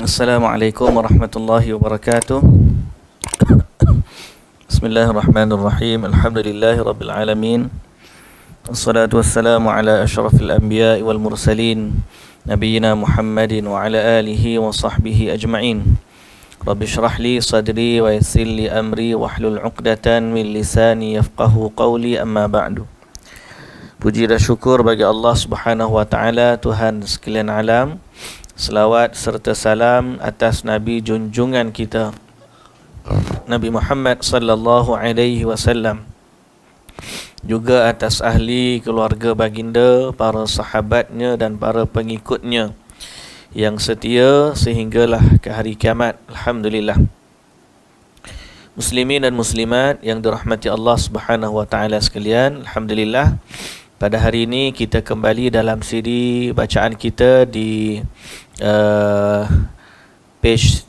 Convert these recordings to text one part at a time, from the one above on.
Assalamualaikum warahmatullahi wabarakatuh. Bismillahirrahmanirrahim. Alhamdulillahi rabbil alamin. Wassalatu wassalamu ala asyrafil anbiya'i wal mursalin nabiyyina Muhammadin wa ala alihi wa sahbihi ajma'in. Rabbi shrah li sadri wa yassir li amri wahlul 'uqdatan min lisani yafqahu qawli, amma ba'du. Puji dan syukur bagi Allah Subhanahu wa taala, Tuhan sekalian alam. Selawat serta salam atas Nabi junjungan kita Nabi Muhammad sallallahu alaihi wasallam, juga atas ahli keluarga baginda, para sahabatnya dan para pengikutnya yang setia sehinggalah ke hari kiamat. Alhamdulillah. Muslimin dan muslimat yang dirahmati Allah Subhanahu wa taala sekalian, alhamdulillah, pada hari ini kita kembali dalam siri bacaan kita di page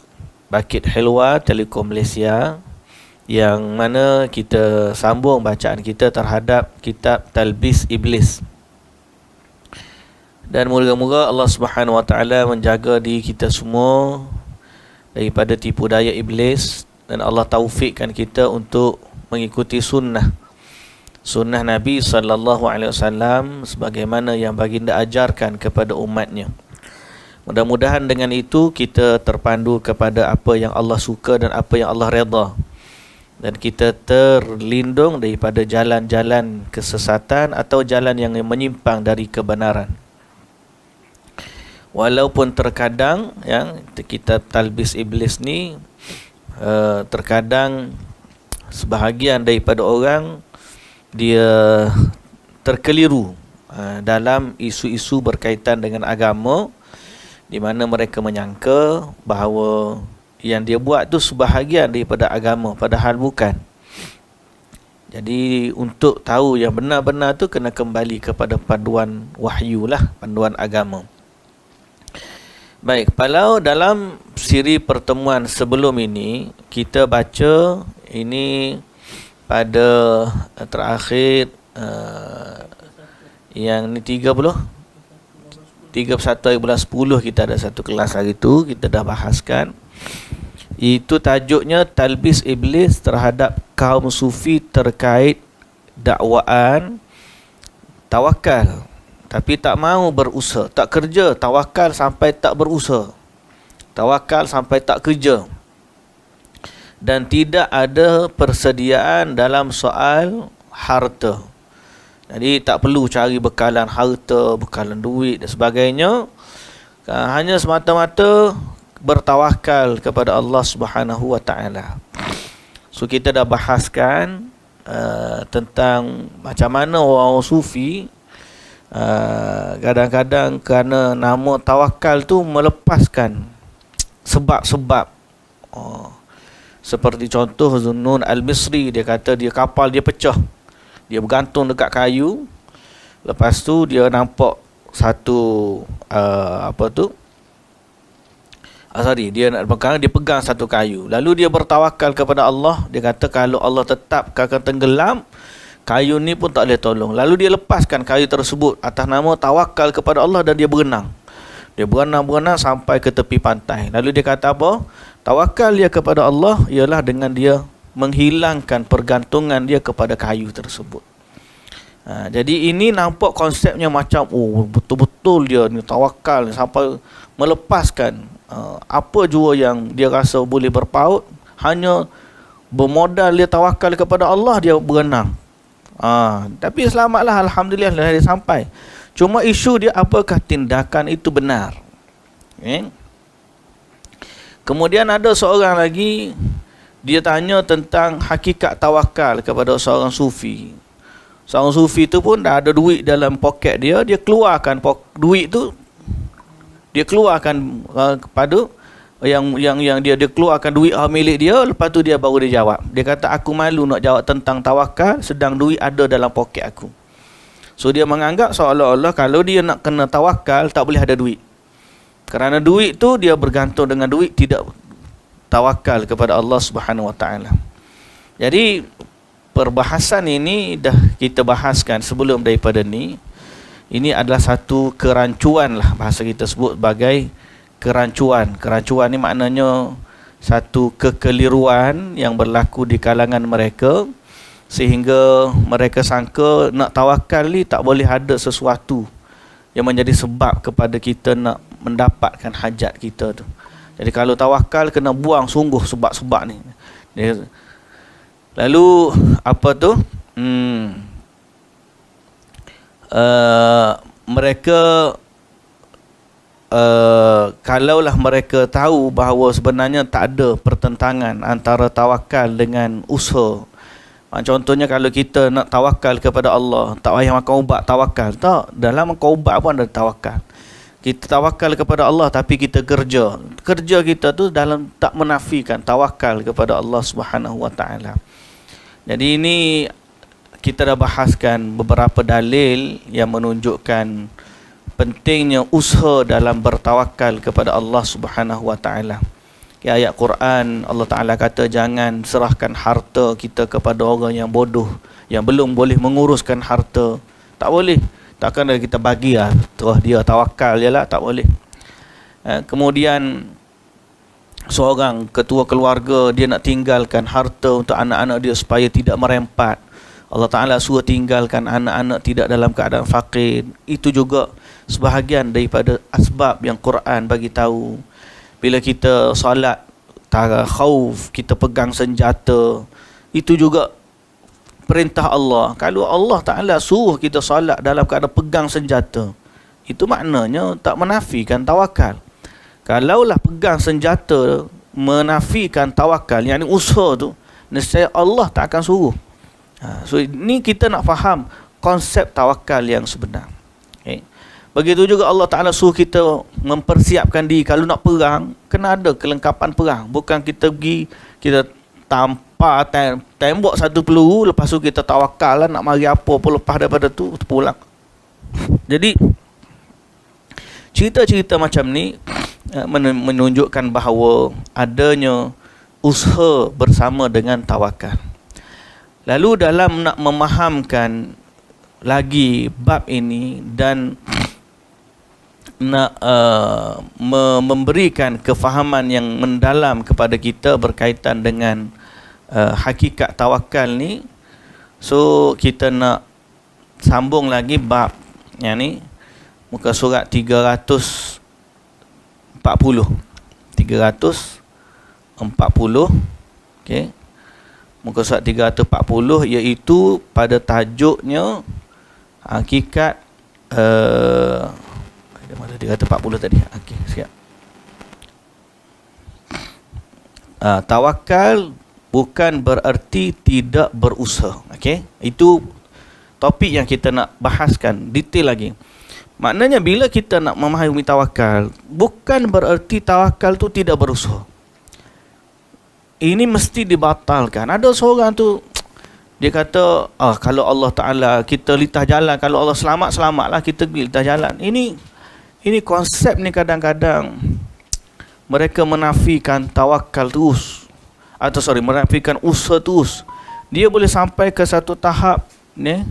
Bukit Helwa Telekom Malaysia, yang mana kita sambung bacaan kita terhadap kitab Talbis Iblis. Dan moga-moga Allah Subhanahu wa taala menjaga diri kita semua daripada tipu daya iblis, dan Allah taufikkan kita untuk mengikuti sunnah Nabi sallallahu alaihi wasallam sebagaimana yang baginda ajarkan kepada umatnya. Mudah-mudahan dengan itu kita terpandu kepada apa yang Allah suka dan apa yang Allah redha, dan kita terlindung daripada jalan-jalan kesesatan atau jalan yang menyimpang dari kebenaran. Walaupun terkadang yang kitab Talbis Iblis ni terkadang sebahagian daripada orang dia terkeliru dalam isu-isu berkaitan dengan agama, di mana mereka menyangka bahawa yang dia buat tu sebahagian daripada agama, padahal bukan. Jadi untuk tahu yang benar-benar tu kena kembali kepada panduan wahyu lah, panduan agama. Baik, kalau dalam siri pertemuan sebelum ini kita baca ini pada terakhir yang ni 31 bulan 10 kita ada satu kelas hari tu, kita dah bahaskan. Itu tajuknya Talbis Iblis terhadap kaum sufi terkait dakwaan tawakal, tapi tak mau berusaha, tak kerja, tawakal sampai tak berusaha, tawakal sampai tak kerja, dan tidak ada persediaan dalam soal harta. Jadi tak perlu cari bekalan harta, bekalan duit dan sebagainya. Hanya semata-mata bertawakal kepada Allah Subhanahu wa taala. So kita dah bahaskan tentang macam mana orang sufi kadang-kadang kerana nama tawakal tu melepaskan sebab-sebab. Seperti contoh Zunnun Al-Misri, dia kata dia kapal dia pecah. Dia bergantung dekat kayu. Lepas tu dia nampak satu dia nak pegang, dia pegang satu kayu. Lalu dia bertawakal kepada Allah. Dia kata kalau Allah tetap akan tenggelam, kayu ni pun tak boleh tolong. Lalu dia lepaskan kayu tersebut atas nama tawakal kepada Allah, dan dia berenang. Dia berenang sampai ke tepi pantai. Lalu dia kata apa? Tawakal dia kepada Allah ialah dengan dia menghilangkan pergantungan dia kepada kayu tersebut. Jadi ini nampak konsepnya macam betul-betul dia ni tawakal sampai melepaskan apa jua yang dia rasa boleh berpaut, hanya bermodal dia tawakal kepada Allah, dia berenang. Tapi selamatlah, alhamdulillah dia sampai. Cuma isu dia apakah tindakan itu benar. Kemudian ada seorang lagi, dia tanya tentang hakikat tawakal kepada seorang sufi. Seorang sufi tu pun dah ada duit dalam poket dia, dia keluarkan duit tu, dia keluarkan kepada yang dia keluarkan duit milik dia. Lepas tu dia baru dia jawab. Dia kata aku malu nak jawab tentang tawakal sedang duit ada dalam poket aku. So dia menganggap seolah-olah kalau dia nak kena tawakal tak boleh ada duit. Kerana duit tu dia bergantung dengan duit, tidak tawakal kepada Allah Subhanahu wa taala. Jadi perbahasan ini dah kita bahaskan sebelum daripada ni. Ini adalah satu kerancuan lah, bahasa kita sebut sebagai kerancuan. Kerancuan ni maknanya satu kekeliruan yang berlaku di kalangan mereka, sehingga mereka sangka nak tawakal ni tak boleh ada sesuatu yang menjadi sebab kepada kita nak mendapatkan hajat kita tu. Jadi kalau tawakal kena buang sungguh sebab-sebab ni. Lalu apa tu? Mereka kalaulah mereka tahu bahawa sebenarnya tak ada pertentangan antara tawakal dengan usaha. Contohnya kalau kita nak tawakal kepada Allah, tak payah makan ubat tawakal. Tak, dalam makan ubat pun ada tawakal. Kita tawakal kepada Allah tapi kita kerja. Kerja kita tu dalam tak menafikan tawakal kepada Allah Subhanahu Wa Taala. Jadi ini kita dah bahaskan beberapa dalil yang menunjukkan pentingnya usaha dalam bertawakal kepada Allah Subhanahu Wa Taala. Ayat Quran Allah Ta'ala kata jangan serahkan harta kita kepada orang yang bodoh, yang belum boleh menguruskan harta. Tak boleh. Takkan kita bagi terus dia tawakal je lah. Tak boleh. Kemudian seorang ketua keluarga, dia nak tinggalkan harta untuk anak-anak dia supaya tidak merempat. Allah Ta'ala suruh tinggalkan anak-anak tidak dalam keadaan fakir. Itu juga sebahagian daripada asbab yang Quran bagi tahu. Bila kita solat khauf, kita pegang senjata, itu juga perintah Allah. Kalau Allah Ta'ala suruh kita solat dalam keadaan pegang senjata, itu maknanya tak menafikan tawakal. Kalaulah pegang senjata menafikan tawakal, yang ini usaha tu, nescaya Allah tak akan suruh. So ini kita nak faham konsep tawakal yang sebenar. Okay. Begitu juga Allah Ta'ala suruh kita mempersiapkan diri. Kalau nak perang, kena ada kelengkapan perang. Bukan kita pergi, kita tampar tembok satu peluru, lepas tu kita tawakal lah nak mari apa pun, lepas daripada tu pulang. Jadi cerita-cerita macam ni menunjukkan bahawa adanya usaha bersama dengan tawakal. Lalu dalam nak memahamkan lagi bab ini dan nak memberikan kefahaman yang mendalam kepada kita berkaitan dengan hakikat tawakal ni, so kita nak sambung lagi bab yang ni, muka surat 340 okey, muka surat 340, iaitu pada tajuknya hakikat mana 340 tadi. Okey, siap. Tawakal bukan bererti tidak berusaha. Okey, itu topik yang kita nak bahaskan detail lagi. Maknanya bila kita nak memahami tawakal, bukan bererti tawakal tu tidak berusaha. Ini mesti dibatalkan. Ada seorang tu dia kata, kalau Allah Ta'ala kita litah jalan, kalau Allah selamatlah kita pergi litah jalan. Ini konsep ni kadang-kadang mereka menafikan tawakal terus. Menafikan usaha terus. Dia boleh sampai ke satu tahap ni,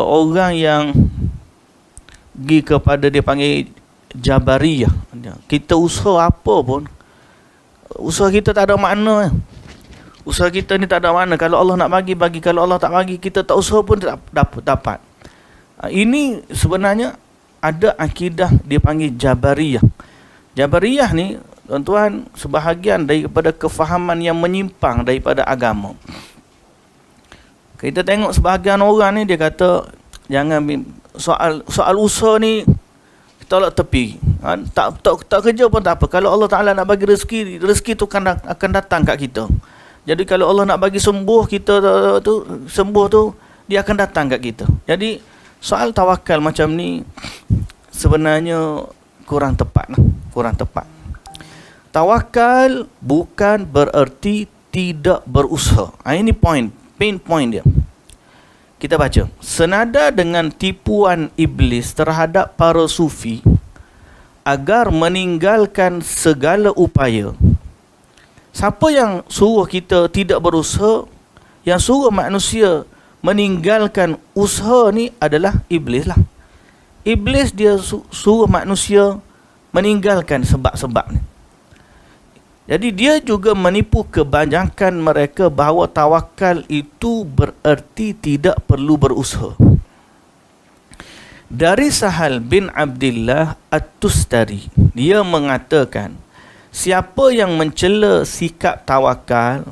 orang yang pergi kepada dia panggil Jabariyah. Kita usaha apa pun, usaha kita tak ada makna. Usaha kita ni tak ada makna. Kalau Allah nak bagi, kalau Allah tak bagi, kita tak usaha pun tak dapat. Ini sebenarnya ada akidah dia panggil Jabariyah. Jabariyah ni, tuan-tuan, sebahagian daripada kefahaman yang menyimpang daripada agama. Kita tengok sebahagian orang ni, dia kata jangan soal usaha ni tolak tepi. Tak kerja pun tak apa. Kalau Allah Ta'ala nak bagi rezeki tu akan datang kat kita. Jadi kalau Allah nak bagi sembuh kita sembuh tu, dia akan datang kat kita. Jadi soal tawakal macam ni sebenarnya kurang tepat. Tawakal bukan bererti tidak berusaha. Ini pain point dia. Kita baca. Senada dengan tipuan iblis terhadap para sufi agar meninggalkan segala upaya. Siapa yang suruh kita tidak berusaha, yang suruh manusia meninggalkan usaha ni adalah iblis lah. Iblis dia suruh manusia meninggalkan sebab-sebab ni. Jadi dia juga menipu kebanyakan mereka bahawa tawakal itu bererti tidak perlu berusaha. Dari Sahal bin Abdullah At-Tustari, dia mengatakan, siapa yang mencela sikap tawakal,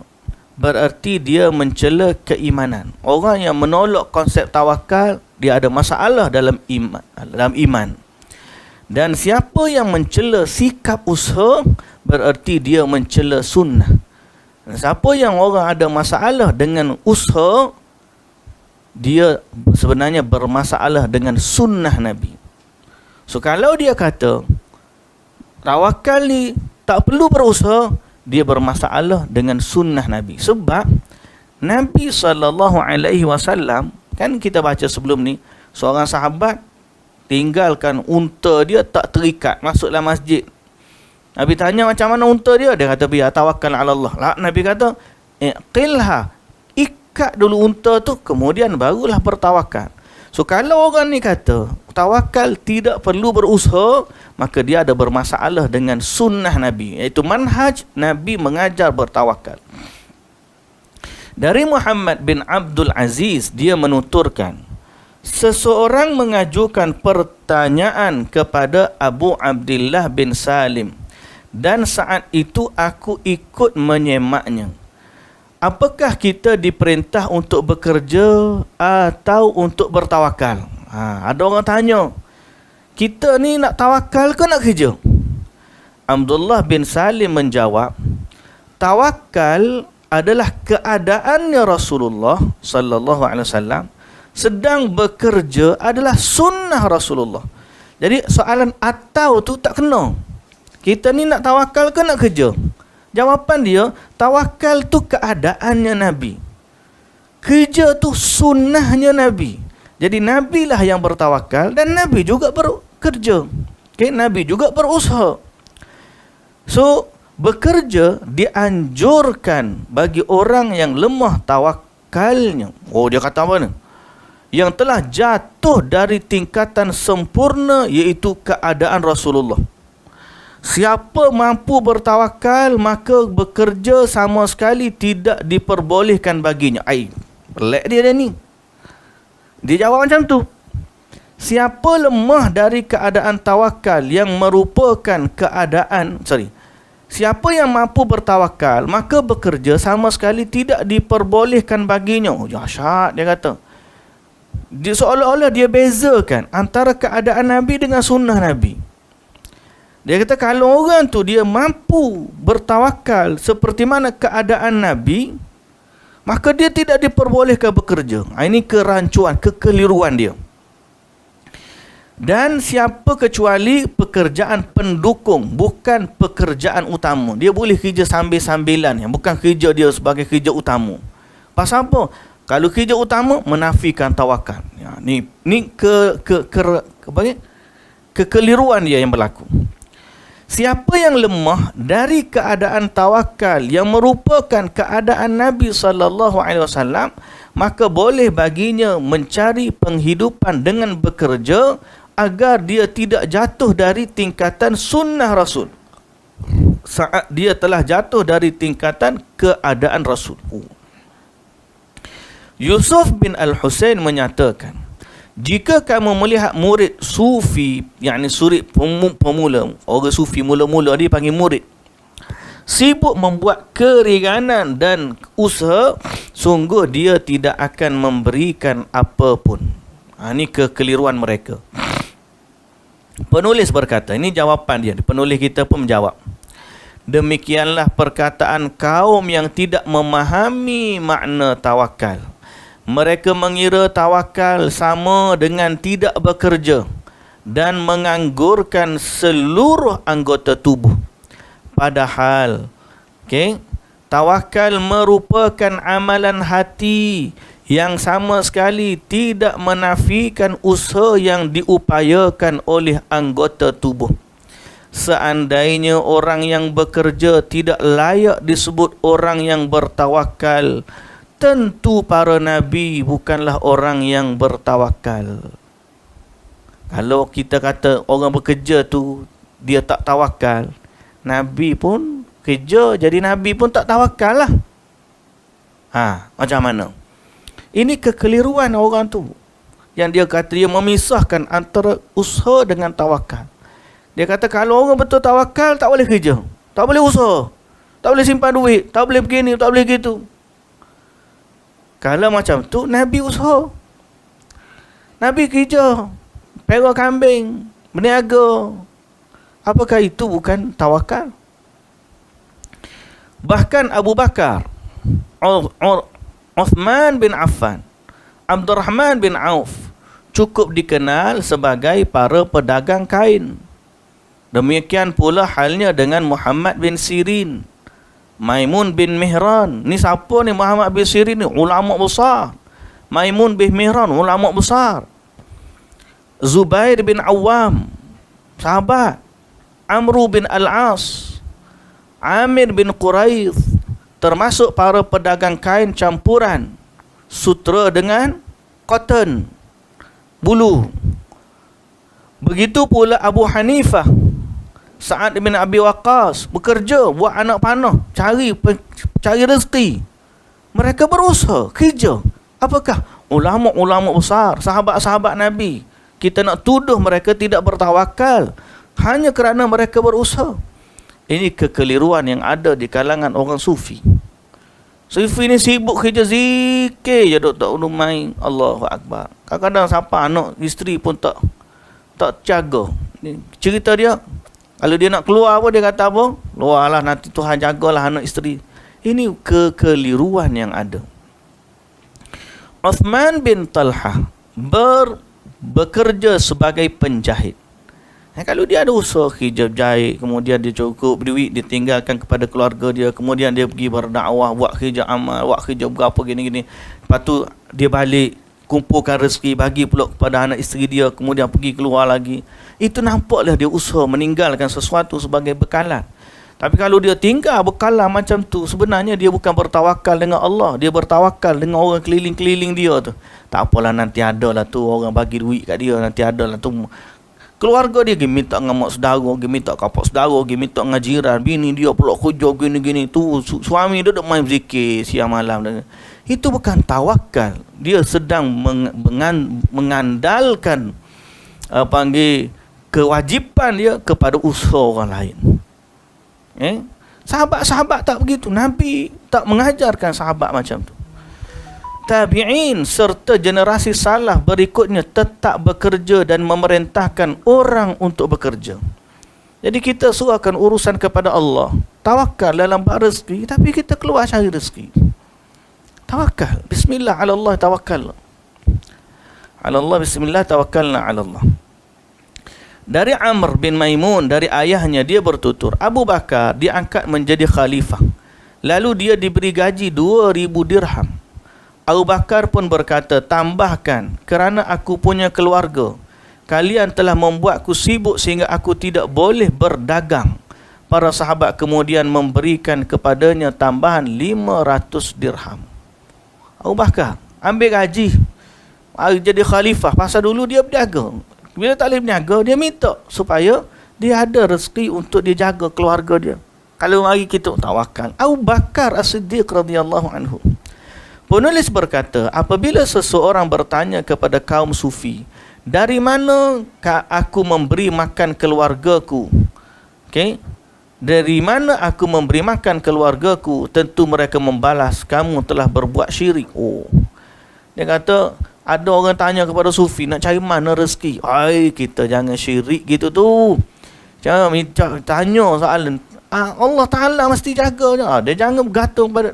bererti dia mencela keimanan. Orang yang menolak konsep tawakal, dia ada masalah dalam iman. Dan siapa yang mencela sikap usaha, bererti dia mencela sunnah. Dan siapa yang orang ada masalah dengan usaha, dia sebenarnya bermasalah dengan sunnah Nabi. So kalau dia kata tawakal ni tak perlu berusaha, dia bermasalah dengan sunnah Nabi. Sebab Nabi SAW, kan kita baca sebelum ni, seorang sahabat tinggalkan unta dia tak terikat, masuk dalam masjid. Nabi tanya macam mana unta dia? Dia kata, biar tawakal ala Allah. Nabi kata, iqilha, ikat dulu unta tu, kemudian barulah bertawakal. So kalau orang ni kata tawakal tidak perlu berusaha, maka dia ada bermasalah dengan sunnah Nabi, iaitu manhaj Nabi mengajar bertawakal. Dari Muhammad bin Abdul Aziz, dia menuturkan, seseorang mengajukan pertanyaan kepada Abu Abdullah bin Salim, dan saat itu aku ikut menyemaknya. Apakah kita diperintah untuk bekerja atau untuk bertawakal? Ada orang tanya, kita ni nak tawakal ke nak kerja? Abdullah bin Salim menjawab, tawakal adalah keadaannya Rasulullah sallallahu alaihi wasallam, sedang bekerja adalah sunnah Rasulullah. Jadi soalan atau tu tak kena. Kita ni nak tawakal ke nak kerja? Jawapan dia, tawakal tu keadaannya Nabi, kerja tu sunnahnya Nabi. Jadi Nabi lah yang bertawakal dan Nabi juga bekerja. Okay? Nabi juga berusaha. So bekerja dianjurkan bagi orang yang lemah tawakalnya. Oh, dia kata apa ni? Yang telah jatuh dari tingkatan sempurna, iaitu keadaan Rasulullah. Siapa mampu bertawakal, maka bekerja sama sekali tidak diperbolehkan baginya. Pelik dia ni. Dia jawab macam tu. Siapa lemah dari keadaan tawakal yang merupakan siapa yang mampu bertawakal, maka bekerja sama sekali tidak diperbolehkan baginya. Oh, dahsyat, dia kata. Dia seolah-olah dia bezakan antara keadaan Nabi dengan sunnah Nabi. Dia kata kalau orang tu dia mampu bertawakal seperti mana keadaan Nabi, maka dia tidak diperbolehkan bekerja. Ini kerancuan, kekeliruan dia. Dan siapa kecuali pekerjaan pendukung, bukan pekerjaan utama. Dia boleh kerja sambil-sambilan, bukan kerja dia sebagai kerja utama. Pasal apa? Kalau kerja utama, menafikan tawakal. Ni kekeliruan dia yang berlaku. Siapa yang lemah dari keadaan tawakal yang merupakan keadaan Nabi SAW, maka boleh baginya mencari penghidupan dengan bekerja agar dia tidak jatuh dari tingkatan sunnah Rasul saat dia telah jatuh dari tingkatan keadaan Rasul. Yusuf bin Al-Husain menyatakan, jika kamu melihat murid sufi, yakni suri pemula, orang sufi mula-mula dia panggil murid, sibuk membuat keringanan dan usaha, sungguh dia tidak akan memberikan apa pun. Ini kekeliruan mereka. Penulis berkata, ini jawapan dia, penulis kita pun menjawab, demikianlah perkataan kaum yang tidak memahami makna tawakal. Mereka mengira tawakal sama dengan tidak bekerja dan menganggurkan seluruh anggota tubuh. Padahal, tawakal merupakan amalan hati yang sama sekali tidak menafikan usaha yang diupayakan oleh anggota tubuh. Seandainya orang yang bekerja tidak layak disebut orang yang bertawakal, tentu para Nabi bukanlah orang yang bertawakal. Kalau kita kata orang bekerja tu dia tak tawakal, Nabi pun kerja jadi Nabi pun tak tawakal lah. Macam mana? Ini kekeliruan orang tu. Yang dia kata dia memisahkan antara usaha dengan tawakal. Dia kata kalau orang betul tawakal, tak boleh kerja, tak boleh usaha, tak boleh simpan duit, tak boleh begini, tak boleh gitu. Kalau macam tu, Nabi usaha, Nabi kerja, pera kambing, berniaga. Apakah itu bukan tawakal? Bahkan Abu Bakar, Uthman bin Affan, Abdurrahman bin Auf cukup dikenal sebagai para pedagang kain. Demikian pula halnya dengan Muhammad bin Sirin, Maimun bin Mihran. Ni siapa ni Muhammad bin Sirin ni? Ulama besar. Maimun bin Mihran, ulama besar. Zubair bin Awam, sahabat. Amru bin Al-As, Amir bin Quraith, termasuk para pedagang kain campuran sutra dengan cotton, bulu. Begitu pula Abu Hanifah, Sa'ad bin Abi Waqqas, bekerja buat anak panah, cari rezeki. Mereka berusaha kerja. Apakah? Ulama-ulama besar, sahabat-sahabat Nabi. Kita nak tuduh mereka tidak bertawakal hanya kerana mereka berusaha. Ini kekeliruan yang ada di kalangan orang sufi. Sufi ni sibuk kerja zikir je, tak main. Allahu Akbar. Kadang-kadang siapa anak isteri pun tak jaga. Ni cerita dia, kalau dia nak keluar apa, dia kata apa? Luarlah, nanti Tuhan jagalah anak isteri. Ini kekeliruan yang ada. Uthman bin Talha bekerja sebagai penjahit. Kalau dia ada usaha kerja jahit, kemudian dia cukup duit, dia tinggalkan kepada keluarga dia, kemudian dia pergi berdakwah, buat kerja amal, buat kerja berapa gini-gini. Lepas tu dia balik, kumpulkan rezeki, bagi pula kepada anak isteri dia, kemudian pergi keluar lagi. Itu nampaklah dia usaha meninggalkan sesuatu sebagai bekalan. Tapi kalau dia tinggal bekalan macam tu, sebenarnya dia bukan bertawakal dengan Allah, dia bertawakal dengan orang keliling-keliling dia tu. Tak apalah, nanti adalah tu orang bagi duit kat dia, nanti adalah tu keluarga dia pergi minta dengan mak saudara, pergi minta kapak saudara, pergi minta dengan jiran, bini dia pula kerja gini-gini tu, suami dia duk main berzikir siang malam. Itu bukan tawakal. Dia sedang mengandalkan kewajipan dia kepada usaha orang lain. Sahabat-sahabat tak begitu. Nabi tak mengajarkan sahabat macam tu. Tabi'in serta generasi salah berikutnya tetap bekerja dan memerintahkan orang untuk bekerja. Jadi kita serahkan urusan kepada Allah. Tawakal dalam bab rezeki, tapi kita keluar cari rezeki. Tawakal. Bismillah ala Allah tawakkal. Ala Allah bismillah tawakkalna ala Allah. Dari Amr bin Maimun, dari ayahnya, dia bertutur, Abu Bakar diangkat menjadi khalifah. Lalu dia diberi gaji 2,000 dirham. Abu Bakar pun berkata, tambahkan, kerana aku punya keluarga. Kalian telah membuatku sibuk sehingga aku tidak boleh berdagang. Para sahabat kemudian memberikan kepadanya tambahan 500 dirham. Abu Bakar ambil gaji, jadi khalifah. Pasal dulu dia berniaga. Bila tak boleh berniaga, dia minta supaya dia ada rezeki untuk dia jaga keluarga dia. Kalau mari kita tawakal. Abu Bakar As-Siddiq radhiyallahu anhu. Penulis berkata, apabila seseorang bertanya kepada kaum sufi, dari manakah aku memberi makan keluargaku? Dari mana aku memberi makan keluargaku? Tentu mereka membalas, kamu telah berbuat syirik. Dia kata, ada orang tanya kepada sufi, nak cari mana rezeki? Kita jangan syirik gitu tu. Jangan tanya soalan. Allah Ta'ala mesti jaga. Dia jangan bergantung pada.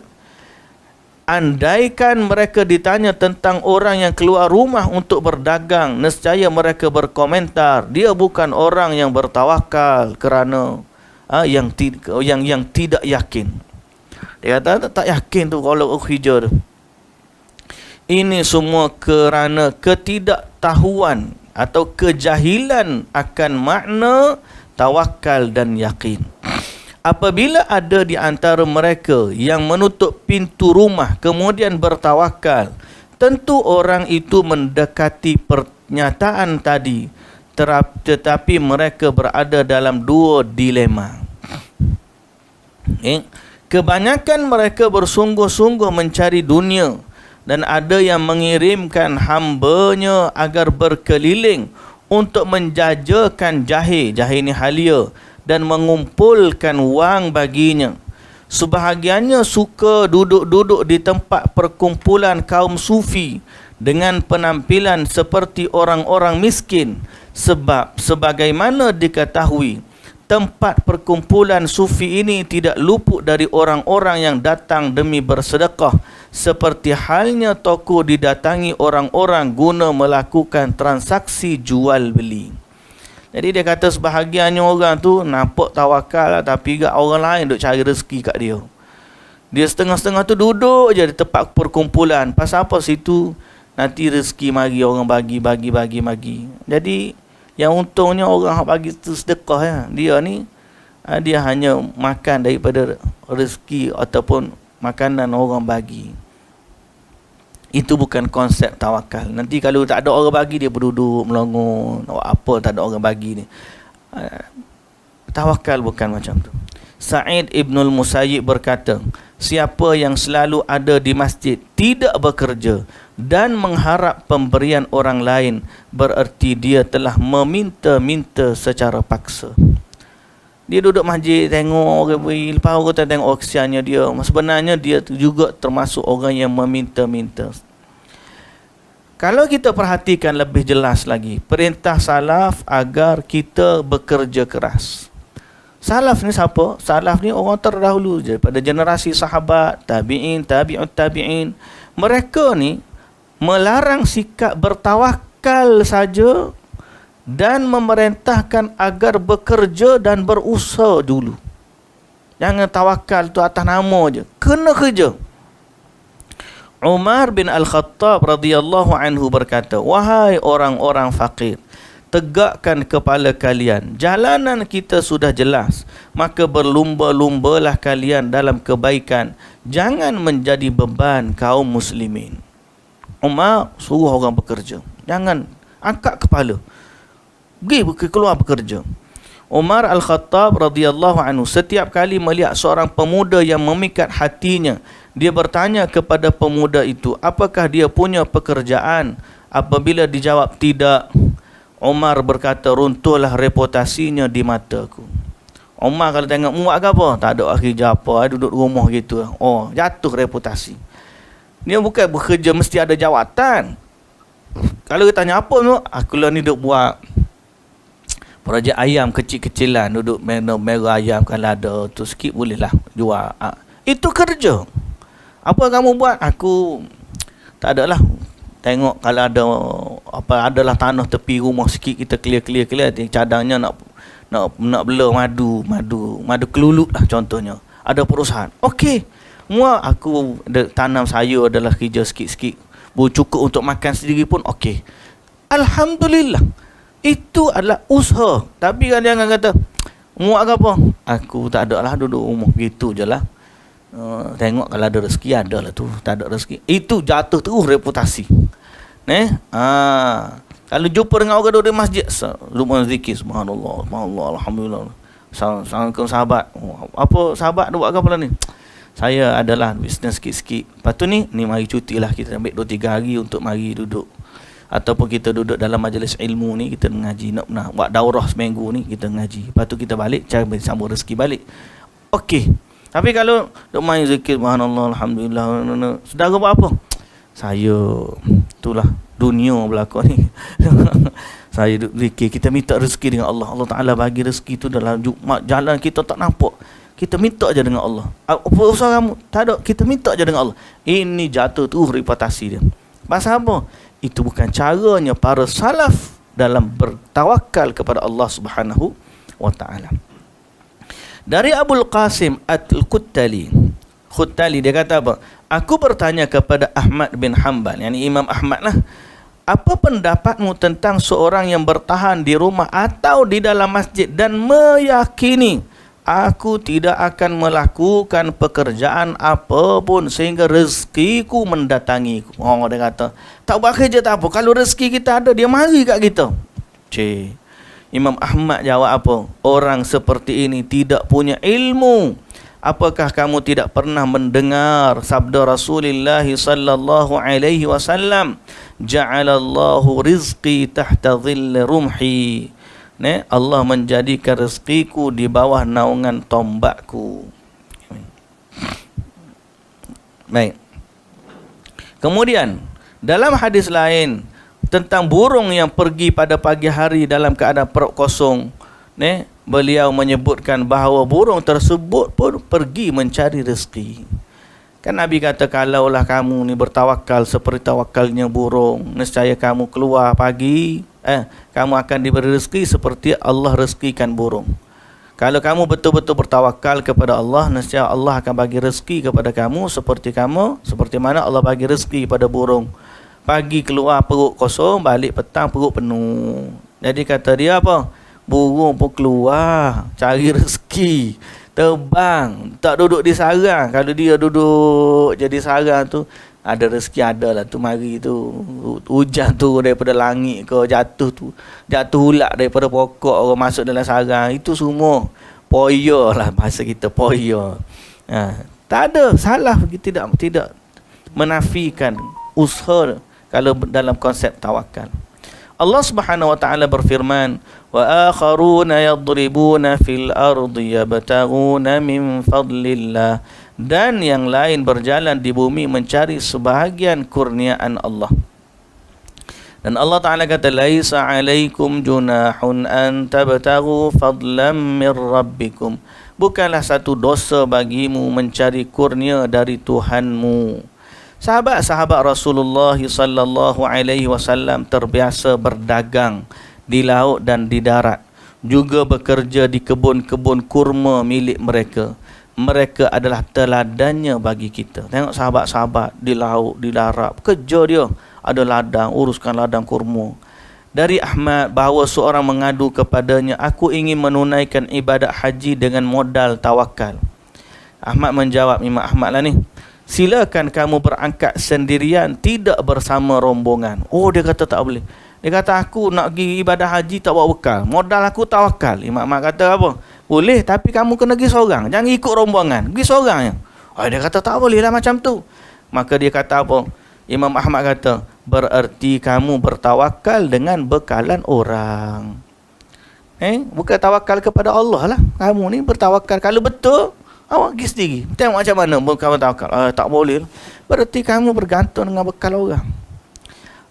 Andaikan mereka ditanya tentang orang yang keluar rumah untuk berdagang, nescaya mereka berkomentar, dia bukan orang yang bertawakal kerana yang tidak yakin. Dia kata tak yakin tu kalau hijau tu. Ini semua kerana ketidaktahuan atau kejahilan akan makna tawakal dan yakin. Apabila ada di antara mereka yang menutup pintu rumah kemudian bertawakal, tentu orang itu mendekati pernyataan tadi tetapi mereka berada dalam dua dilema. Kebanyakan mereka bersungguh-sungguh mencari dunia, dan ada yang mengirimkan hambanya agar berkeliling untuk menjajakan jahe ni halia, dan mengumpulkan wang baginya. Sebahagiannya suka duduk-duduk di tempat perkumpulan kaum sufi dengan penampilan seperti orang-orang miskin, sebab sebagaimana diketahui, tempat perkumpulan sufi ini tidak luput dari orang-orang yang datang demi bersedekah, seperti halnya toko didatangi orang-orang guna melakukan transaksi jual beli. Jadi dia kata sebahagiannya orang tu nampak tawakal lah, tapi juga orang lain duk cari rezeki kat dia. Dia setengah-setengah tu duduk je di tempat perkumpulan. Pasal apa situ? Nanti rezeki mari orang bagi. Jadi yang untungnya orang bagi tu sedekah ya. Dia ni dia hanya makan daripada rezeki ataupun makanan orang bagi. Itu bukan konsep tawakal. Nanti kalau tak ada orang bagi, dia berduduk melongo, apa tak ada orang bagi ni. Tawakal bukan macam tu. Sa'id Ibnul Musayyib berkata, siapa yang selalu ada di masjid, tidak bekerja dan mengharap pemberian orang lain, bererti dia telah meminta-minta secara paksa. Dia duduk masjid, tengok orang beri, lepas orang tengok kesiannya dia. Sebenarnya dia juga termasuk orang yang meminta-minta. Kalau kita perhatikan lebih jelas lagi, perintah salaf agar kita bekerja keras. Salaf ni siapa? Salaf ni orang terdahulu daripada generasi sahabat, tabi'in, tabi'ut tabi'in. Mereka ni melarang sikap bertawakal saja dan memerintahkan agar bekerja dan berusaha dulu. Jangan tawakal tu atas nama je. Kena kerja. Umar bin Al-Khattab radhiyallahu anhu berkata, wahai orang-orang fakir, tegakkan kepala kalian. Jalanan kita sudah jelas, maka berlumba-lumbalah kalian dalam kebaikan. Jangan menjadi beban kaum muslimin. Umar suruh orang bekerja. Jangan angkat kepala. Pergi keluar bekerja. Umar Al-Khattab radhiyallahu anhu setiap kali melihat seorang pemuda yang memikat hatinya, dia bertanya kepada pemuda itu, apakah dia punya pekerjaan? Apabila dijawab tidak, Umar berkata, runtuhlah reputasinya di mataku. Umar kalau tengok muak ke apa? Tak ada kerja apa, duduk rumah gitu. Oh, jatuh reputasi. Dia bukan bekerja mesti ada jawatan. Kalau dia tanya apa tu? Aku lah ni duduk buat projek ayam kecil-kecilan, duduk merah ayam, kalau ada tu sikit bolehlah jual. Itu kerja. Apa kamu buat? Aku tak adalah. Tengok kalau ada apa, adalah tanah tepi rumah sikit, kita clear. Cadangnya nak bela madu keluluk lah contohnya. Ada perusahaan. Okey. Semua aku tanam sayur adalah kerja sikit-sikit. Cukup untuk makan sendiri pun okey. Alhamdulillah. Itu adalah usaha. Tapi kan jangan kata, muak ke apa? Aku tak ada lah, duduk rumah. Gitu je lah. Tengok kalau ada rezeki, ada lah tu. Tak ada rezeki, itu jatuh terus reputasi. Kalau jumpa dengan orang duduk di masjid, lupa zikir, subhanallah, alhamdulillah. Assalamualaikum sahabat. Apa sahabat buat apa lah ni? Saya adalah bisnes sikit-sikit. Lepas tu ni mari cuti lah. Kita ambil 2-3 hari untuk mari duduk. Ataupun kita duduk dalam majlis ilmu ni, kita mengaji. Nak buat daurah seminggu ni, kita mengaji. Lepas tu kita balik, cari sambung rezeki balik. Okey. Tapi kalau duk main zikir, subhanallah, alhamdulillah, saudara buat apa? Saya, itulah dunia belakang ni. Saya duk zikir, kita minta rezeki dengan Allah. Allah Ta'ala bagi rezeki tu dalam jalan kita tak nampak. Kita minta je dengan Allah. Apa usaha kamu? Tak ada, kita minta je dengan Allah. Ini jatuh tu reputasi dia. Pasal apa? Itu bukan caranya para salaf dalam bertawakal kepada Allah Subhanahu wa Ta'ala. Dari Abul Qasim Al-Khuttali, dia kata apa? Aku bertanya kepada Ahmad bin Hanbal, yakni Imam Ahmad lah, apa pendapatmu tentang seorang yang bertahan di rumah atau di dalam masjid dan meyakini aku tidak akan melakukan pekerjaan apapun sehingga rezekiku mendatangiku. Oh, dia kata, tak buat kerja tak apa. Kalau rezeki kita ada, dia mari kat kita. Imam Ahmad jawab apa? Orang seperti ini tidak punya ilmu. Apakah kamu tidak pernah mendengar sabda Rasulullah sallallahu alaihi wasallam, ja'alallahu rizqi tahta dhilli rumhi. Allah menjadikan rezekiku di bawah naungan tombakku. Baik. Kemudian dalam hadis lain tentang burung yang pergi pada pagi hari dalam keadaan perut kosong, beliau menyebutkan bahawa burung tersebut pun pergi mencari rezeki. Kan Nabi kata, kalaulah kamu ni bertawakal seperti tawakalnya burung, nescaya kamu keluar pagi, kamu akan diberi rezeki seperti Allah rezekikan burung. Kalau kamu betul-betul bertawakal kepada Allah, nescaya Allah akan bagi rezeki kepada kamu seperti mana Allah bagi rezeki pada burung. Pagi keluar perut kosong, balik petang perut penuh. Jadi kata dia apa? Burung pun keluar cari rezeki, terbang, tak duduk di sarang. Kalau dia duduk jadi sarang tu, ada rezeki ada lah tu mari tu. Hujan tu daripada langit ke, jatuh ulak daripada pokok orang masuk dalam sarang. Itu semua poya lah bahasa kita, poya. Tak ada salah, tidak menafikan usaha kalau dalam konsep tawakal. Allah Subhanahu wa taala berfirman, wa akharuna yadribuna fil ardi yabtaghuna min fadlillah, dan yang lain berjalan di bumi mencari sebahagian kurniaan Allah. Dan Allah Taala kata, laisa alaikum junahun an tabtaghu fadlan min rabbikum, bukanlah satu dosa bagimu mencari kurnia dari Tuhanmu. Sahabat-sahabat Rasulullah sallallahu alaihi wasallam terbiasa berdagang di laut dan di darat, juga bekerja di kebun-kebun kurma milik mereka. Mereka adalah teladannya bagi kita. Tengok sahabat-sahabat di laut, di darat, kerja dia, ada ladang, uruskan ladang kurma. Dari Ahmad bahawa seorang mengadu kepadanya, aku ingin menunaikan ibadat haji dengan modal tawakal. Ahmad menjawab, Imam Ahmad lah ni, silakan kamu berangkat sendirian, tidak bersama rombongan. Oh, dia kata tak boleh. Dia kata aku nak pergi ibadah haji tak bawa bekal, modal aku tawakal. Imam Ahmad kata apa? Boleh, tapi kamu kena pergi seorang, jangan ikut rombongan, pergi seorang je. Dia kata tak boleh lah macam tu. Maka dia kata apa? Imam Ahmad kata, bererti kamu bertawakal dengan bekalan orang. Bukan tawakal kepada Allah lah. Kamu ni bertawakal, kalau betul awak pergi sendiri, tengok macam mana kamu tawakal. Tak boleh, berarti kamu bergantung dengan bekal orang.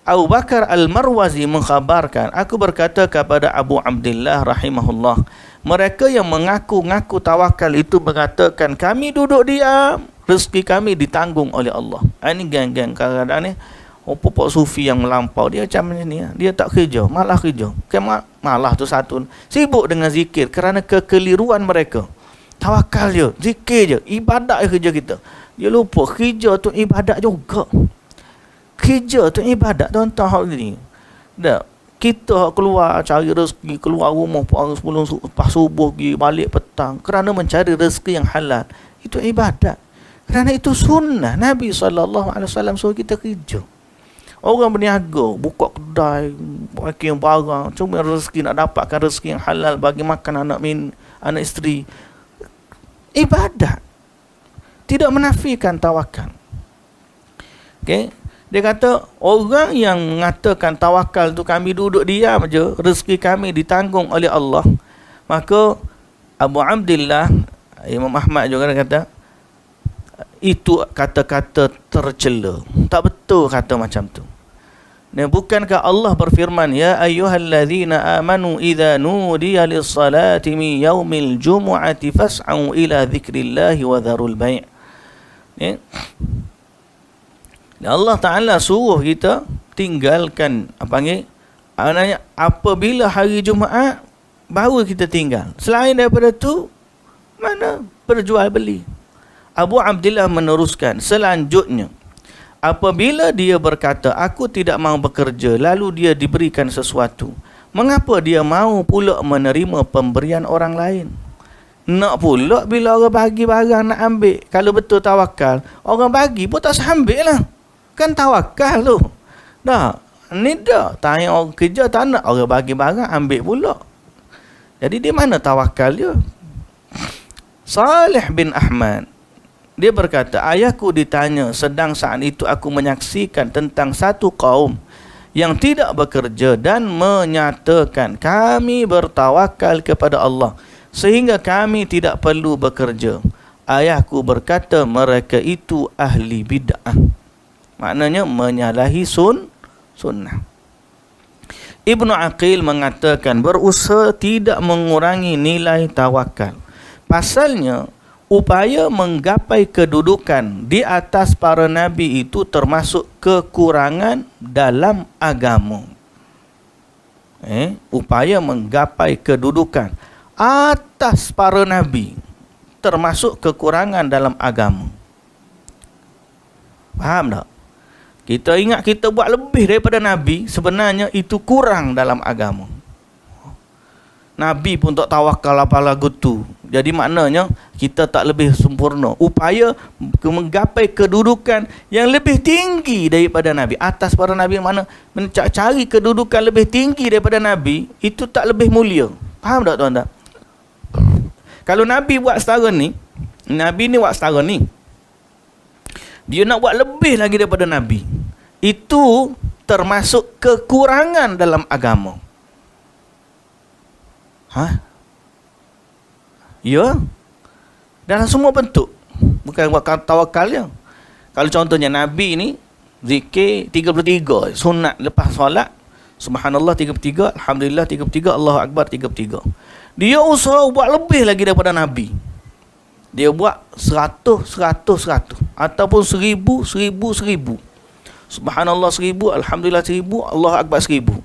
Abu Bakar Al-Marwazi mengkhabarkan, aku berkata kepada Abu Abdullah rahimahullah, mereka yang mengaku-ngaku tawakal itu mengatakan, kami duduk diam, rezeki kami ditanggung oleh Allah. Ini geng-geng kadang-kadang ni pokok sufi yang melampau, dia macam ni, dia tak kerja, malah kerja. Malah tu satu, sibuk dengan zikir kerana kekeliruan mereka. Tawakal je, zikir je, ibadat je kerja kita. Dia lupa kerja tu ibadat juga. Kerja tu ibadat, tuan-tuan hak ni. Dah, kita keluar cari rezeki, keluar rumah sebelum lepas subuh pergi balik petang kerana mencari rezeki yang halal. Itu ibadat. Kerana itu sunnah Nabi SAW suruh kita kerja. Orang berniaga, buka kedai, pakai barang, cuma rezeki nak dapatkan rezeki yang halal bagi makan anak isteri. Ibadat. Tidak menafikan tawakal. Okey. Dia kata, orang yang mengatakan tawakal tu kami duduk diam je, rezeki kami ditanggung oleh Allah. Maka Abu Abdullah, Imam Ahmad juga kata, itu kata-kata tercela. Tak betul kata macam tu. Dan bukankah Allah berfirman, ya ayyuhallazina amanu idza nudiya lis-salati min yaumil jumu'ati fas'au ila dzikrillahi wa dharul bai'. Allah Ta'ala suruh kita tinggalkan apabila hari Jumaat baru kita tinggal. Selain daripada tu, mana berjual beli. Abu Abdullah meneruskan, selanjutnya apabila dia berkata aku tidak mahu bekerja, lalu dia diberikan sesuatu, mengapa dia mahu pula menerima pemberian orang lain? Nak pula bila orang bagi barang nak ambil. Kalau betul tawakal, orang bagi pun tak sambil lah. Kan tawakal tu. Dah, ni dah. Tanya orang kerja tak nak, orang bagi barang ambil pula. Jadi di mana tawakal dia? Salih bin Ahmad, dia berkata, ayahku ditanya sedang saat itu aku menyaksikan tentang satu kaum yang tidak bekerja dan menyatakan kami bertawakal kepada Allah sehingga kami tidak perlu bekerja. Ayahku berkata mereka itu ahli bid'ah. Maknanya menyalahi sunnah. Ibnu Aqil mengatakan berusaha tidak mengurangi nilai tawakal. Pasalnya upaya menggapai kedudukan di atas para nabi itu termasuk kekurangan dalam agama. Upaya menggapai kedudukan atas para nabi termasuk kekurangan dalam agama. Faham tak? Kita ingat kita buat lebih daripada nabi, sebenarnya itu kurang dalam agama. Nabi pun tak tawakal apa lagu tu. Jadi maknanya kita tak lebih sempurna. Upaya menggapai kedudukan yang lebih tinggi daripada Nabi. Atas para Nabi, mana mencari kedudukan lebih tinggi daripada Nabi, itu tak lebih mulia. Faham tak tuan-tuan? Kalau Nabi buat setara ni, Nabi ni buat setara ni, dia nak buat lebih lagi daripada Nabi, itu termasuk kekurangan dalam agama. Ya, dalam semua bentuk. Bukan buat tawakal je. Kalau contohnya Nabi ni zikir 33, sunat lepas solat, subhanallah 33, alhamdulillah 33, Allahu akbar 33. Dia usaha buat lebih lagi daripada Nabi. Dia buat 100 ataupun 1000. Subhanallah 1000, alhamdulillah 1000, Allahu akbar 1000.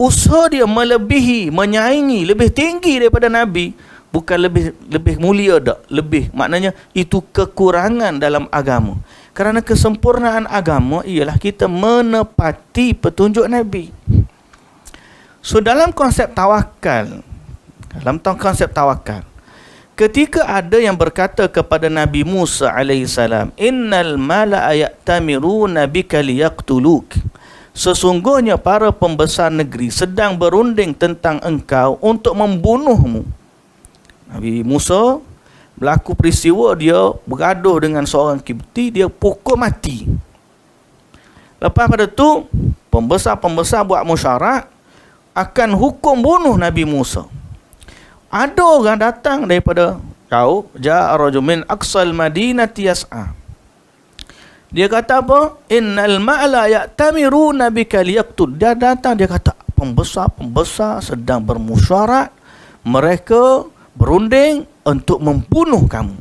Usaha dia melebihi, menyaingi, lebih tinggi daripada Nabi. Bukan lebih mulia tak? Lebih. Maknanya itu kekurangan dalam agama. Kerana kesempurnaan agama ialah kita menepati petunjuk Nabi. So dalam konsep tawakal, ketika ada yang berkata kepada Nabi Musa alaihissalam, innal mala'a ya'tamiruna bika liyaqtuluk, sesungguhnya para pembesar negeri sedang berunding tentang engkau untuk membunuhmu. Nabi Musa berlaku peristiwa, dia bergaduh dengan seorang Kipti, dia pukul mati. Lepas pada tu pembesar-pembesar buat musyarat akan hukum bunuh Nabi Musa. Ada orang datang daripada kau, ja'a rajulun min aqsal madinati yas'a. Dia kata apa? Innal ma'la ya'tamiruna bika liyaqtul. Dia datang, dia kata pembesar-pembesar sedang bermusyarat, mereka berunding untuk membunuh kamu.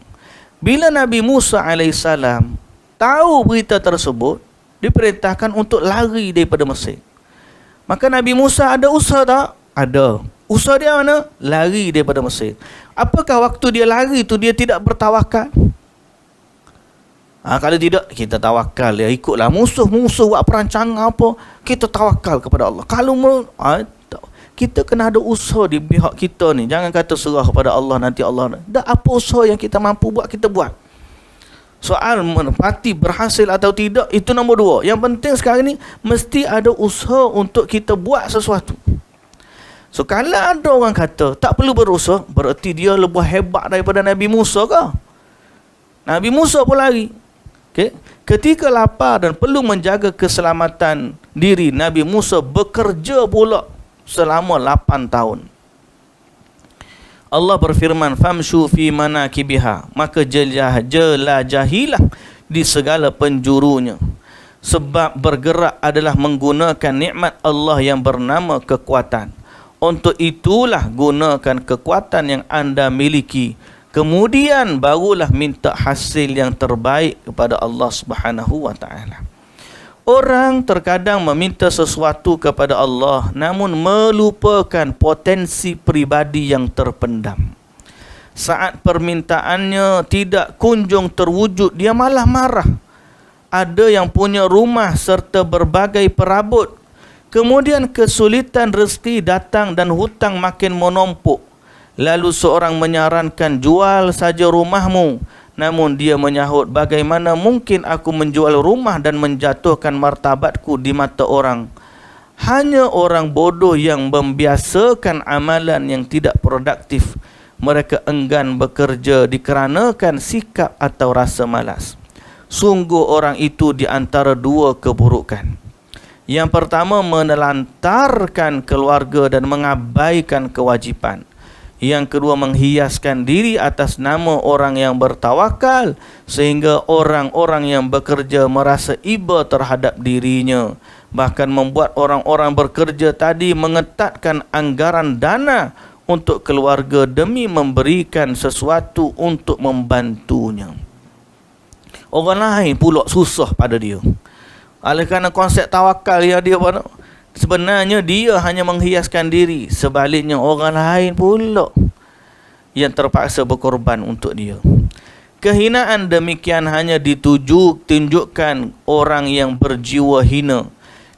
Bila Nabi Musa alaihissalam tahu berita tersebut, diperintahkan untuk lari daripada Mesir. Maka Nabi Musa ada usaha tak? Ada. Usaha dia mana? Lari daripada Mesir. Apakah waktu dia lari tu dia tidak bertawakal? Kalau tidak, kita tawakal. Ya, ikutlah musuh-musuh buat perancangan apa, kita tawakal kepada Allah. Kalau kita kena ada usaha di pihak kita ni. Jangan kata serah kepada Allah, nanti Allah. Dah apa usaha yang kita mampu buat, kita buat. Soal menepati berhasil atau tidak, itu nombor 2. Yang penting sekarang ni mesti ada usaha untuk kita buat sesuatu. So kalau ada orang kata tak perlu berusaha, berarti dia lebih hebat daripada Nabi Musa ke? Nabi Musa pun lari. Okay? Ketika lapar dan perlu menjaga keselamatan diri, Nabi Musa bekerja pula selama 8 tahun. Allah berfirman, famshu fi manakibiha, maka jelajahilah di segala penjurunya. Sebab bergerak adalah menggunakan nikmat Allah yang bernama kekuatan. Untuk itulah gunakan kekuatan yang anda miliki. Kemudian barulah minta hasil yang terbaik kepada Allah Subhanahu wa taala. Orang terkadang meminta sesuatu kepada Allah namun melupakan potensi pribadi yang terpendam. Saat permintaannya tidak kunjung terwujud, dia malah marah. Ada yang punya rumah serta berbagai perabot. Kemudian kesulitan rezeki datang dan hutang makin menumpuk. Lalu seorang menyarankan, jual saja rumahmu. Namun dia menyahut, bagaimana mungkin aku menjual rumah dan menjatuhkan martabatku di mata orang? Hanya orang bodoh yang membiasakan amalan yang tidak produktif. Mereka enggan bekerja dikarenakan sikap atau rasa malas. Sungguh orang itu di antara dua keburukan. Yang pertama, menelantarkan keluarga dan mengabaikan kewajipan. Yang kedua, menghiaskan diri atas nama orang yang bertawakal sehingga orang-orang yang bekerja merasa iba terhadap dirinya. Bahkan membuat orang-orang bekerja tadi mengetatkan anggaran dana untuk keluarga demi memberikan sesuatu untuk membantunya. Orang lain pula susah pada dia. Oleh kerana konsep tawakal yang dia buat, sebenarnya dia hanya menghiaskan diri. Sebaliknya orang lain pula yang terpaksa berkorban untuk dia. Kehinaan demikian hanya tunjukkan orang yang berjiwa hina.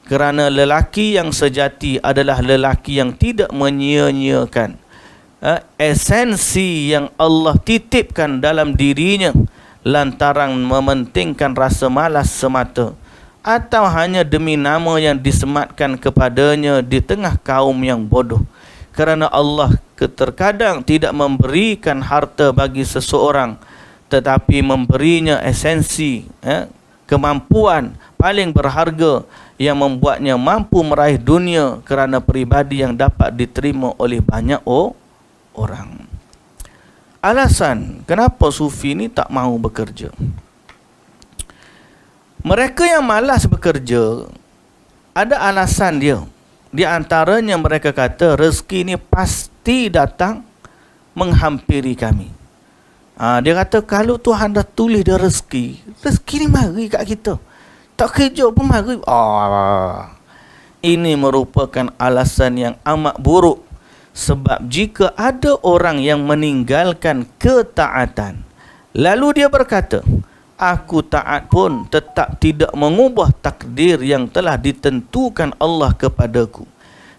Kerana lelaki yang sejati adalah lelaki yang tidak menyia-nyiakan esensi yang Allah titipkan dalam dirinya lantaran mementingkan rasa malas semata, atau hanya demi nama yang disematkan kepadanya di tengah kaum yang bodoh. Kerana Allah terkadang tidak memberikan harta bagi seseorang, tetapi memberinya esensi, kemampuan paling berharga yang membuatnya mampu meraih dunia kerana peribadi yang dapat diterima oleh banyak orang. Alasan kenapa sufi ni tak mahu bekerja. Mereka yang malas bekerja, ada alasan dia. Di antaranya mereka kata rezeki ni pasti datang menghampiri kami. Dia kata kalau Tuhan dah tulis dia rezeki ni mari kat kita. Tak kerja pun mari. Ini merupakan alasan yang amat buruk. Sebab jika ada orang yang meninggalkan ketaatan, lalu dia berkata, aku taat pun tetap tidak mengubah takdir yang telah ditentukan Allah kepadaku.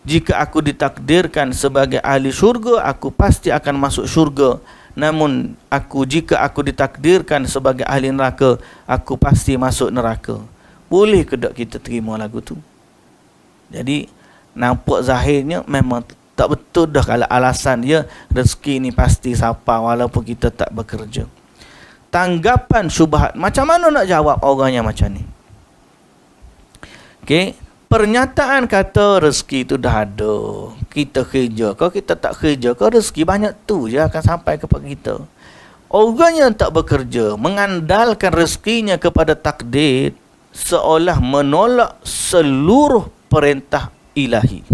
Jika aku ditakdirkan sebagai ahli syurga, aku pasti akan masuk syurga. Namun jika aku ditakdirkan sebagai ahli neraka, aku pasti masuk neraka. Boleh ke tak kita terima lagu tu? Jadi nampak zahirnya memang tak betul dah kalau alasan dia rezeki ni pasti siapa walaupun kita tak bekerja. Tanggapan syubhat, macam mana nak jawab orang yang macam ni? Okey, pernyataan kata rezeki itu dah ada, kita kerja. Kalau kita tak kerja, kalau rezeki banyak tu je akan sampai kepada kita. Orang yang tak bekerja mengandalkan rezekinya kepada takdir, seolah menolak seluruh perintah ilahi.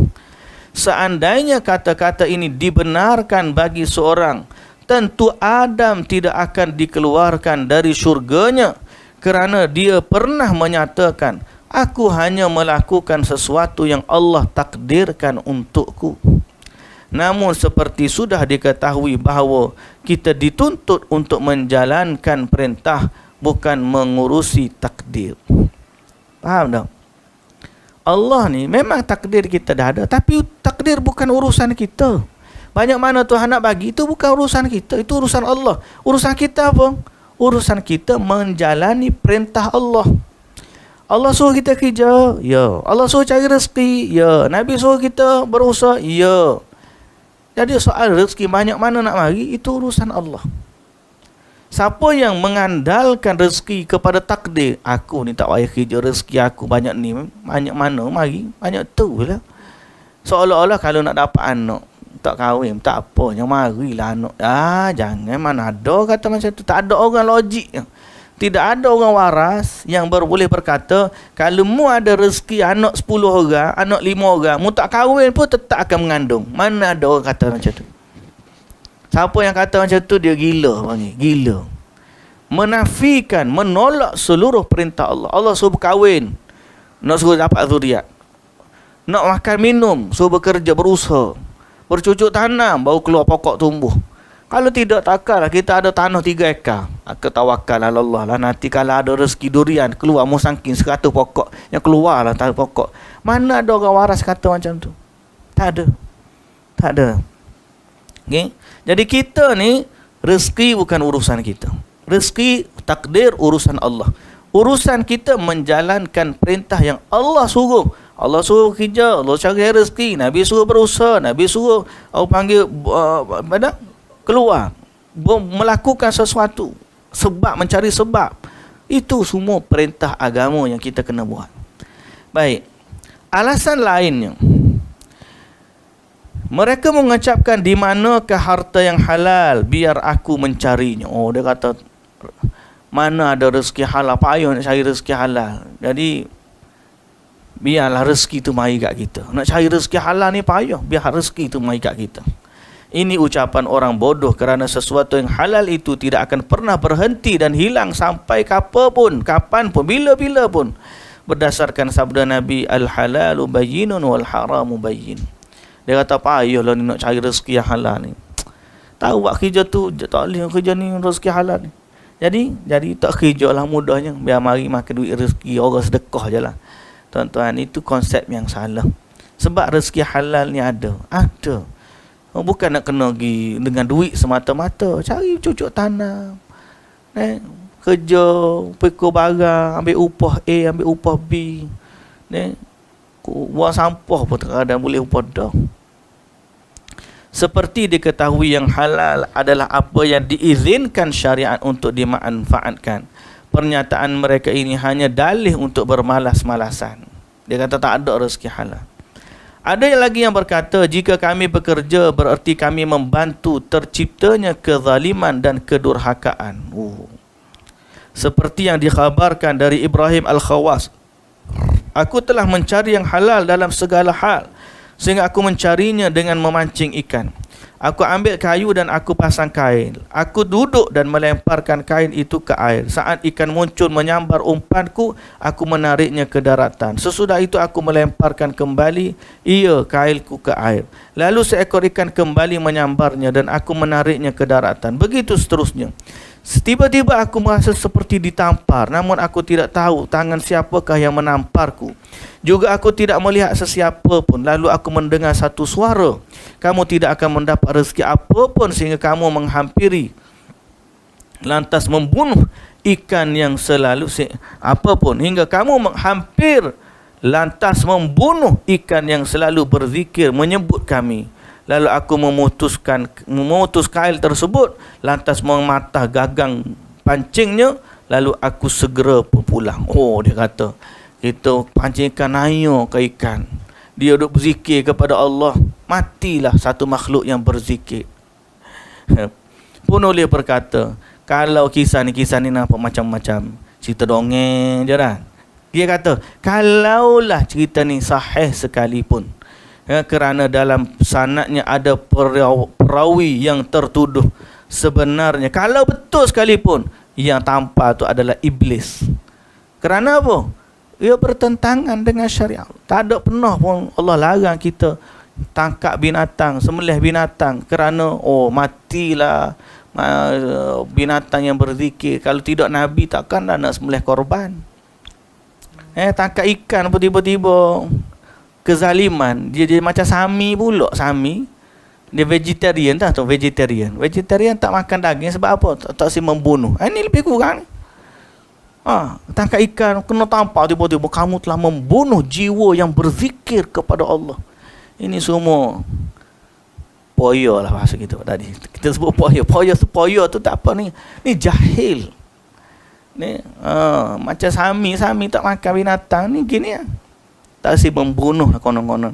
Seandainya kata-kata ini dibenarkan bagi seorang, tentu Adam tidak akan dikeluarkan dari syurganya kerana dia pernah menyatakan, aku hanya melakukan sesuatu yang Allah takdirkan untukku. Namun seperti sudah diketahui bahawa kita dituntut untuk menjalankan perintah, bukan mengurusi takdir. Faham tak? Allah ni memang takdir kita dah ada, tapi takdir bukan urusan kita. Banyak mana Tuhan nak bagi, itu bukan urusan kita, itu urusan Allah. Urusan kita apa? Urusan kita menjalani perintah Allah. Allah suruh kita kerja, ya. Allah suruh cari rezeki, ya. Nabi suruh kita berusaha, ya. Jadi soal rezeki banyak mana nak bagi, itu urusan Allah. Siapa yang mengandalkan rezeki kepada takdir, aku ni tak payah kerja, rezeki aku banyak ni, banyak mana mari, banyak tu lah. Seolah-olah kalau nak dapat anak, tak kahwin, tak apa, yang marilah anak. Jangan, mana ada kata macam tu. Tak ada orang logik. Tidak ada orang waras yang boleh berkata, kalau mu ada rezeki anak 10 orang, anak 5 orang, mu tak kahwin pun tetap akan mengandung. Mana ada orang kata macam tu? Siapa yang kata macam tu, dia gila panggil, gila. Menafikan, menolak seluruh perintah Allah. Allah suruh berkahwin, nak suruh dapat zuriat. Nak makan minum, suruh bekerja, berusaha. Bercucuk tanam, baru keluar pokok tumbuh. Kalau tidak, takkanlah kita ada tanah 3 ekar. Aku tawakal ala Allah lah. Nanti kalau ada rezeki durian, keluar musangking 100 pokok. Yang keluar lah tak pokok. Mana ada orang waras kata macam tu? Tak ada. Tak ada. Okay? Jadi kita ni, rezeki bukan urusan kita. Rezeki, takdir, urusan Allah. Urusan kita menjalankan perintah yang Allah suruh. Allah suruh kerja, Allah cari rezeki, Nabi suruh berusaha, Nabi suruh panggil keluar, melakukan sesuatu sebab, mencari sebab. Itu semua perintah agama yang kita kena buat. Baik. Alasan lainnya, mereka mengucapkan, di manakah harta yang halal, biar aku mencarinya. Oh, dia kata, mana ada rezeki halal, payah nak cari rezeki halal. Jadi biarlah rezeki tu mari kat kita. Nak cari rezeki halal ni payah, biar rezeki tu mari kat kita. Ini ucapan orang bodoh, kerana sesuatu yang halal itu tidak akan pernah berhenti dan hilang sampai kapanpun, bila-bila pun. Berdasarkan sabda Nabi, al-halalu bayyinun wal haramu bayyin. Dia kata, payahlah ni nak cari rezeki yang halal ni. Tahu buat kerja tu, tak boleh kerja ni rezeki halal ni. Jadi tak kerja lah mudahnya, biar mari makan duit rezeki orang sedekah je lah. Tuan-tuan, itu konsep yang salah. Sebab rezeki halal ni ada. Bukan nak kena pergi dengan duit semata-mata. Cari cucuk tanam, kerja, pikul barang, ambil upah A, ambil upah B, buang sampah pun terkadang boleh upah dah. Seperti diketahui, yang halal adalah apa yang diizinkan syariat untuk dimanfaatkan. Pernyataan mereka ini hanya dalih untuk bermalas-malasan. Dia kata tak ada rezeki halal. Ada lagi yang berkata, jika kami bekerja bererti kami membantu terciptanya kezaliman dan kedurhakaan. Seperti yang dikhabarkan dari Ibrahim Al-Khawas, aku telah mencari yang halal dalam segala hal, sehingga aku mencarinya dengan memancing ikan. Aku ambil kayu dan aku pasang kain. Aku duduk dan melemparkan kain itu ke air. Saat ikan muncul menyambar umpanku, aku menariknya ke daratan. Sesudah itu aku melemparkan kembali kailku ke air. Lalu seekor ikan kembali menyambarnya dan aku menariknya ke daratan. Begitu seterusnya. Tiba-tiba aku merasa seperti ditampar, namun aku tidak tahu tangan siapakah yang menamparku. Juga aku tidak melihat sesiapa pun. Lalu aku mendengar satu suara, kamu tidak akan mendapat rezeki apapun sehingga kamu menghampiri, lantas membunuh ikan yang selalu apapun hingga kamu hampir lantas membunuh ikan yang selalu berzikir menyebut kami. Lalu aku memutus kail tersebut, lantas mematah gagang pancingnya, lalu aku segera pulang. Oh, dia kata, kita pancing ikan, naik ke ikan, dia duduk berzikir kepada Allah, matilah satu makhluk yang berzikir. Penulis berkata, kalau kisah ni nampak macam-macam, cerita dongeng je kan. Dia kata, kalaulah cerita ni sahih sekalipun, kerana dalam sanadnya ada perawi yang tertuduh, sebenarnya kalau betul sekalipun, yang tampar tu adalah iblis. Kerana apa? Ia bertentangan dengan syariat. Tak ada pernah pun Allah larang kita tangkap binatang, sembelih binatang, kerana matilah binatang yang berzikir. Kalau tidak, Nabi takkanlah nak sembelih korban. Tangkap ikan pun tiba-tiba kezaliman. Dia macam Sami pula. Sami dia vegetarian tak? Vegetarian tak makan daging sebab apa? Tak si membunuh. Ini lebih kurang. Tangkap ikan kena tampar tiba-tiba, kamu telah membunuh jiwa yang berzikir kepada Allah. Ini semua poyo lah bahasa kita tadi. Kita sebut poyo. Poyo tu tak apa ni. Ni jahil. Ni macam Sami tak makan binatang ni gini ya. Tak si membunuh konon-konon.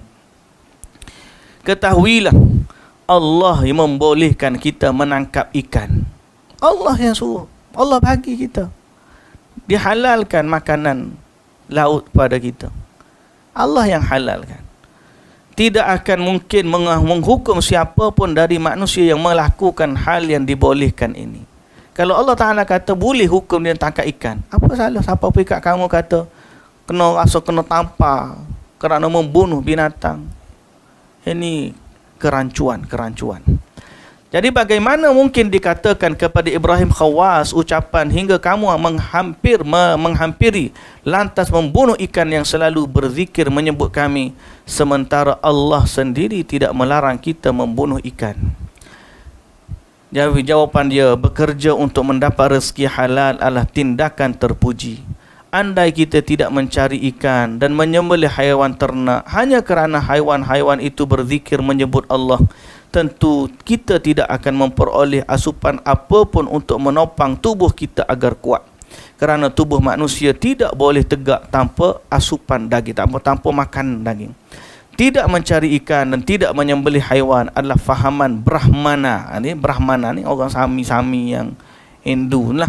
Ketahuilah, Allah yang membolehkan kita menangkap ikan. Allah yang suruh. Allah bagi kita. Dihalalkan makanan laut pada kita. Allah yang halalkan. Tidak akan mungkin menghukum siapa pun dari manusia yang melakukan hal yang dibolehkan ini. Kalau Allah Ta'ala kata boleh hukum dia tangkap ikan, apa salah siapa pikat kamu kata kena tampar kerana membunuh binatang? Ini kerancuan. Jadi bagaimana mungkin dikatakan kepada Ibrahim Khawas ucapan hingga kamu menghampiri lantas membunuh ikan yang selalu berzikir menyebut kami, sementara Allah sendiri tidak melarang kita membunuh ikan? Jawapan dia, bekerja untuk mendapat rezeki halal adalah tindakan terpuji. andai kita tidak mencari ikan dan menyembelih haiwan ternak hanya kerana haiwan-haiwan itu berzikir menyebut Allah, tentu kita tidak akan memperoleh asupan apapun untuk menopang tubuh kita agar kuat. Kerana tubuh manusia tidak boleh tegak tanpa asupan daging, tanpa makan daging. Tidak mencari ikan dan tidak menyembelih haiwan adalah fahaman Brahmana. Ini Brahmana ni orang Sami-Sami yang Hindu lah,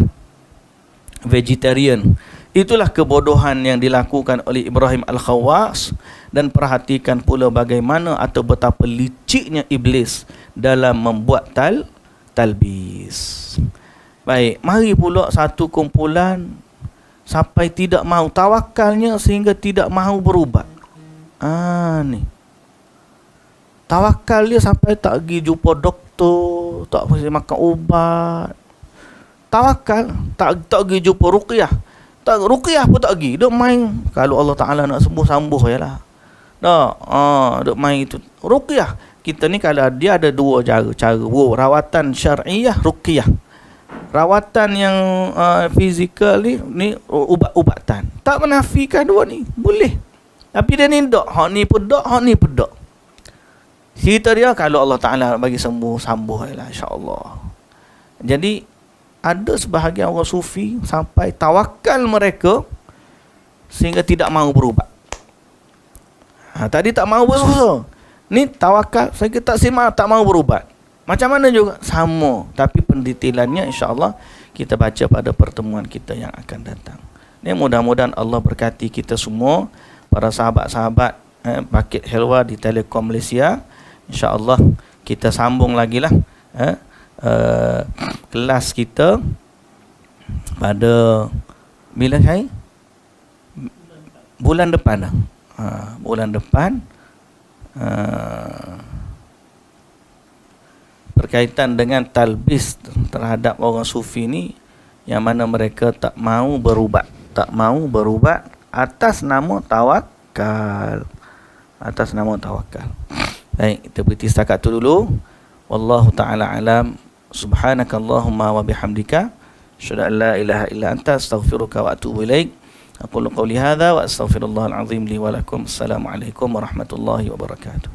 vegetarian. Itulah kebodohan yang dilakukan oleh Ibrahim Al-Khawwas. Dan perhatikan pula bagaimana atau betapa liciknya iblis dalam membuat talbis. Baik, mari pula satu kumpulan sampai tidak mahu tawakalnya sehingga tidak mahu berubat. Ni tawakal dia sampai tak pergi jumpa doktor, tak pergi makan ubat. Tawakal tak pergi jumpa ruqyah. Tak ruqyah pun tak pergi. Duk main kalau Allah Taala nak sembuh jelah. Duk main itu ruqyah. Kita ni kalau dia ada dua cara. Rawatan syar'iyah, ruqyah. Rawatan yang fizikal ni ubat-ubatan. Tak menafikan dua ni, boleh. Tapi dia ni dok, hak ni pun dok, hak ni pun dok. Cerita dia kalau Allah Taala bagi sembuh jelah, insya-Allah. Jadi ada sebahagian orang sufi sampai tawakal mereka sehingga tidak mahu berubat. Tadi tak mahu bersusa. Ni tawakal sehingga tak mahu berubat. Macam mana juga sama, tapi pendetailannya insya-Allah kita baca pada pertemuan kita yang akan datang. Ni mudah-mudahan Allah berkati kita semua, para sahabat-sahabat Pakit Helwa di Telekom Malaysia. InsyaAllah kita sambung lagi lah kelas kita pada bila saya? Bulan depan dah. Bulan depan berkaitan dengan talbis terhadap orang sufi ni, yang mana mereka tak mahu berubat atas nama tawakal. Baik, kita berhenti setakat tu dulu. Wallahu ta'ala alam. Subhanakallahumma wa bihamdika asyhadu an la ilaha illa anta astaghfiruka wa atubu ilaik. Aqulu qawli hadza wa astaghfirullahal azim li wa lakum. Assalamualaikum warahmatullahi wabarakatuh.